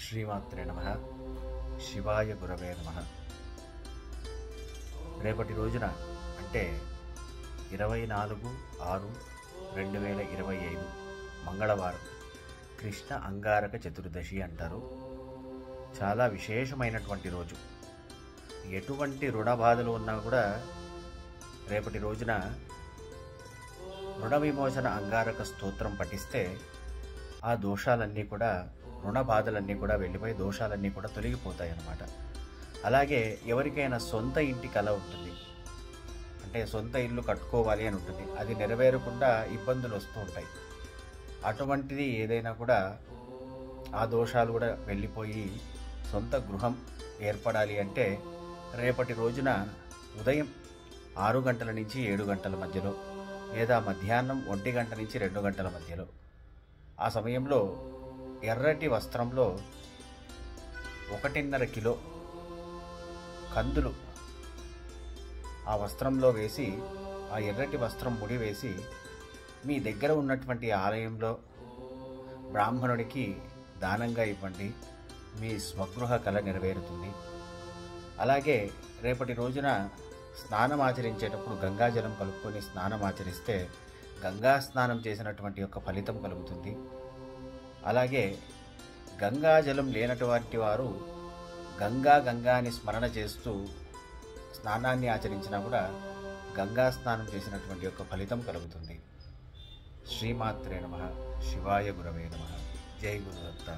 శ్రీమాత్రే నమః. శివాయ గురవే నమః. రేపటి రోజున అంటే 24/6/2025 మంగళవారం కృష్ణ అంగారక చతుర్దశి అంటారు. చాలా విశేషమైనటువంటి రోజు. ఎటువంటి రుణ బాధలు ఉన్నా కూడా రేపటి రోజున రుణ విమోచన అంగారక స్తోత్రం పఠిస్తే ఆ దోషాలన్నీ కూడా, రుణ బాధలన్నీ కూడా వెళ్ళిపోయి దోషాలన్నీ కూడా తొలగిపోతాయి అన్నమాట. అలాగే ఎవరికైనా సొంత ఇంటి కల ఉంటుంది, అంటే సొంత ఇల్లు కట్టుకోవాలి అని ఉంటుంది, అది నెరవేరకుండా ఇబ్బందులు వస్తూ ఉంటాయి. అటువంటిది ఏదైనా కూడా ఆ దోషాలు కూడా వెళ్ళిపోయి సొంత గృహం ఏర్పడాలి అంటే రేపటి రోజున ఉదయం 6 గంటల నుంచి 7 గంటల మధ్యలో, లేదా మధ్యాహ్నం 1 గంట నుంచి 2 గంటల మధ్యలో, ఆ సమయంలో ఎర్రటి వస్త్రంలో 1.5 కిలో కందులు ఆ వస్త్రంలో వేసి, ఆ ఎర్రటి వస్త్రం ముడి వేసి మీ దగ్గర ఉన్నటువంటి ఆలయంలో బ్రాహ్మణుడికి దానంగా ఇవ్వండి. మీ స్వగృహ కళ నెరవేరుతుంది. అలాగే రేపటి రోజున స్నానం ఆచరించేటప్పుడు గంగాజలం కలుపుకొని స్నానం ఆచరిస్తే గంగా స్నానం చేసినటువంటి యొక్క ఫలితం కలుగుతుంది. అలాగే గంగాజలం లేనటువంటి వారు గంగా అని స్మరణ చేస్తూ స్నానాన్ని ఆచరించినా కూడా గంగా స్నానం చేసినటువంటి యొక్క ఫలితం కలుగుతుంది. శ్రీమాత్రే నమః. శివాయ గురవే నమః. జై గురుదత్త.